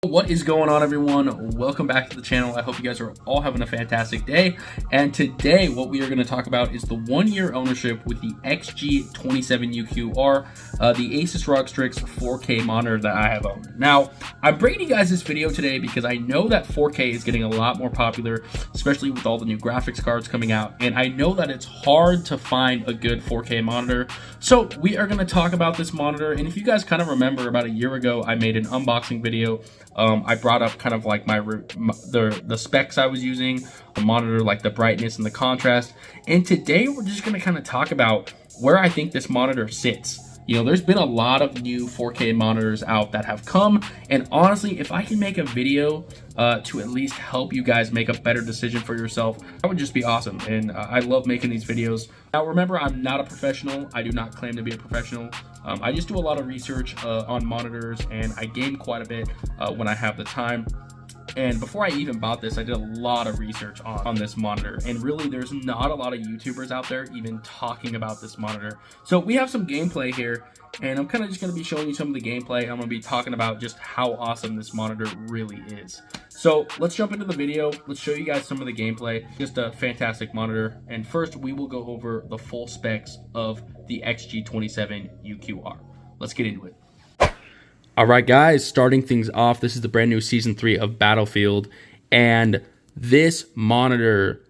What is going on, everyone? Welcome back to the channel. I hope you guys are all having a fantastic day. And today what we are going to talk about is the 1-year ownership with the XG27UQR, the Asus Rog Strix 4K monitor that I have owned. Now, I'm bringing you guys this video today because I know that 4K is getting a lot more popular, especially with all the new graphics cards coming out. And I know that it's hard to find a good 4K monitor. So we are going to talk about this monitor. And if you guys kind of remember, about a year ago, I made an unboxing video. I brought up kind of like the specs I was using, the monitor, like the brightness and the contrast. And today we're just going to kind of talk about where I think this monitor sits. You know, there's been a lot of new 4K monitors out that have come, and honestly, if I can make a video to at least help you guys make a better decision for yourself, that would just be awesome. And I love making these videos. Now remember, I'm not a professional. I do not claim to be a professional. I just do a lot of research on monitors, and I game quite a bit when I have the time. And before I even bought this, I did a lot of research on this monitor, and really there's not a lot of YouTubers out there even talking about this monitor. So we have some gameplay here, and I'm kind of just going to be showing you some of the gameplay. I'm going to be talking about just how awesome this monitor really is. So let's jump into the video. Let's show you guys some of the gameplay. Just a fantastic monitor. And first we will go over the full specs of the XG27UQR. Let's get into it. Alright guys, starting things off, this is the brand new Season 3 of Battlefield, and this monitor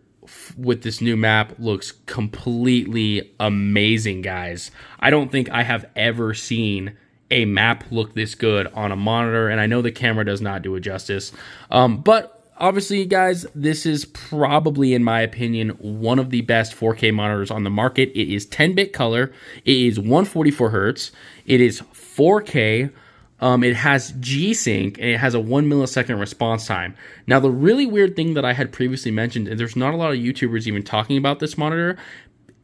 with this new map looks completely amazing, guys. I don't think I have ever seen a map look this good on a monitor, and I know the camera does not do it justice, but obviously, guys, this is probably, in my opinion, one of the best 4K monitors on the market. It is 10-bit color, it is 144 Hz, it is 4K, it has G-Sync, and it has a 1 millisecond response time. Now, the really weird thing that I had previously mentioned, and there's not a lot of YouTubers even talking about this monitor,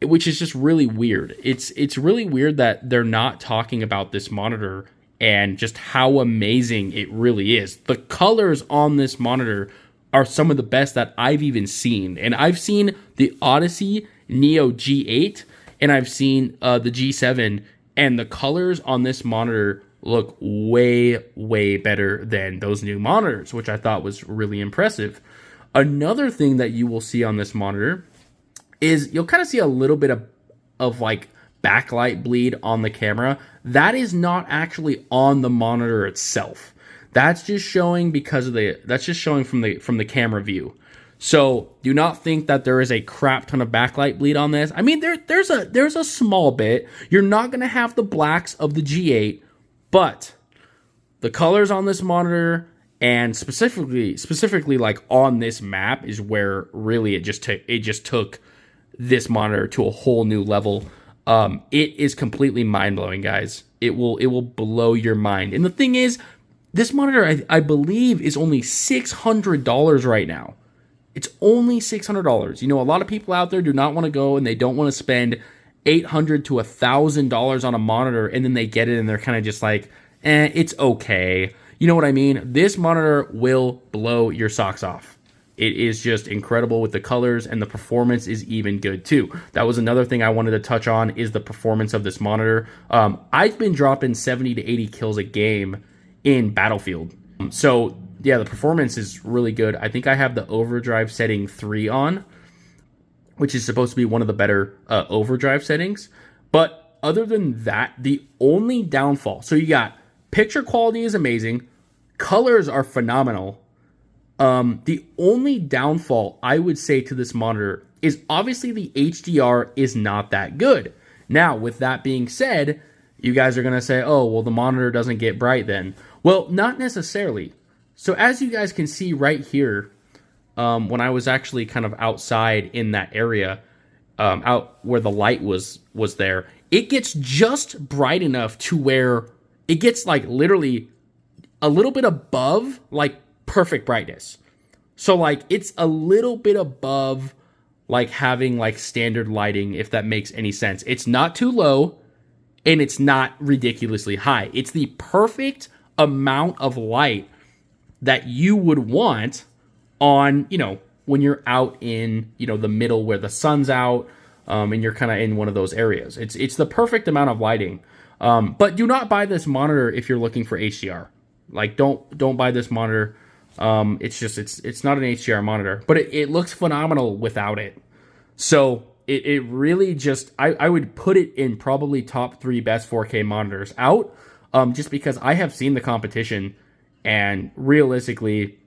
which is just really weird. It's really weird that they're not talking about this monitor and just how amazing it really is. The colors on this monitor are some of the best that I've even seen. And I've seen the Odyssey Neo G8, and I've seen the G7, and the colors on this monitor look way better than those new monitors, which I thought was really impressive. Another thing that you will see on this monitor is you'll kind of see a little bit of like backlight bleed on the camera. That is not actually on the monitor itself. That's just showing because of that's just showing from the camera view. So do not think that there is a crap ton of backlight bleed on this. I mean, there's a small bit. You're not going to have the blacks of the G8, but the colors on this monitor, and specifically like on this map, is where really it just took this monitor to a whole new level. It is completely mind-blowing, guys. It will blow your mind. And the thing is, this monitor I believe is only $600 right now. It's only $600. You know, a lot of people out there do not want to go, and they don't want to spend $800 to $1,000 on a monitor, and then they get it and they're kind of just like, it's okay. You know what I mean? This monitor will blow your socks off. It is just incredible with the colors, and the performance is even good too. That was another thing I wanted to touch on, is the performance of this monitor. I've been dropping 70 to 80 kills a game in Battlefield. So yeah, the performance is really good. I think I have the overdrive setting 3 on, which is supposed to be one of the better overdrive settings. But other than that, the only downfall, so you got picture quality is amazing, colors are phenomenal. The only downfall I would say to this monitor is obviously the HDR is not that good. Now, with that being said, you guys are going to say, oh, well, the monitor doesn't get bright then. Well, not necessarily. So as you guys can see right here, when I was actually kind of outside in that area, out where the light was there, it gets just bright enough to where it gets like literally a little bit above like perfect brightness. So like it's a little bit above like having like standard lighting, if that makes any sense. It's not too low and it's not ridiculously high. It's the perfect amount of light that you would want on, you know, when you're out in, you know, the middle where the sun's out, and you're kind of in one of those areas. It's the perfect amount of lighting. But do not buy this monitor if you're looking for HDR. Like, don't buy this monitor. It's not an HDR monitor, but it looks phenomenal without it. So it really just, I would put it in probably top 3 best 4K monitors out, just because I have seen the competition, and realistically,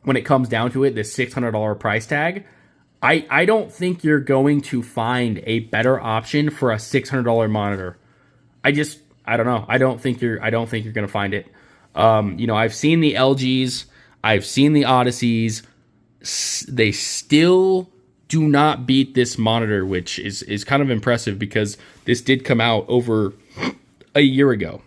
when it comes down to it, this $600 price tag, I don't think you're going to find a better option for a $600 monitor. I don't know. I don't think you're going to find it. You know, I've seen the LGs, I've seen the Odysseys. They still do not beat this monitor, which is kind of impressive because this did come out over a year ago.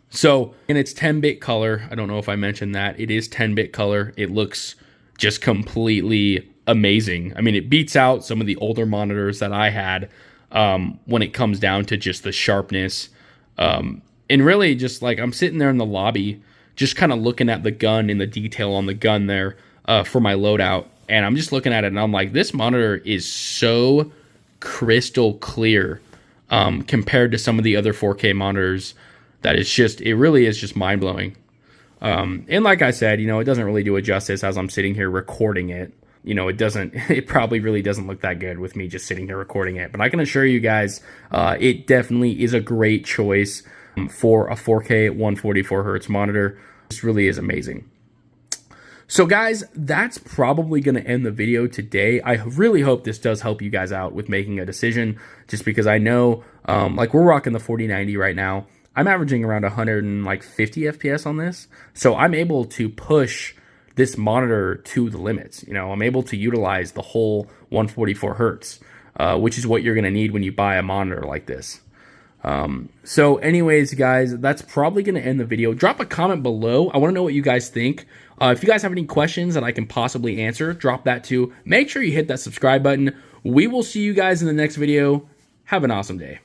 So, and it's 10-bit color. I don't know if I mentioned that. It is 10-bit color. It looks just completely amazing. I mean, it beats out some of the older monitors that I had when it comes down to just the sharpness. And really just like, I'm sitting there in the lobby, just kind of looking at the gun and the detail on the gun there for my loadout. And I'm just looking at it and I'm like, this monitor is so crystal clear compared to some of the other 4K monitors that it really is just mind blowing. And like I said, you know, it doesn't really do it justice as I'm sitting here recording it. You know, it probably really doesn't look that good with me just sitting here recording it. But I can assure you guys, it definitely is a great choice for a 4K 144 hertz monitor. This really is amazing. So guys, that's probably going to end the video today. I really hope this does help you guys out with making a decision, just because I know, like, we're rocking the 4090 right now. I'm averaging around 150 FPS on this. So I'm able to push this monitor to the limits. You know, I'm able to utilize the whole 144 hertz, which is what you're going to need when you buy a monitor like this. So anyways, guys, that's probably going to end the video. Drop a comment below. I want to know what you guys think. If you guys have any questions that I can possibly answer, drop that too. Make sure you hit that subscribe button. We will see you guys in the next video. Have an awesome day.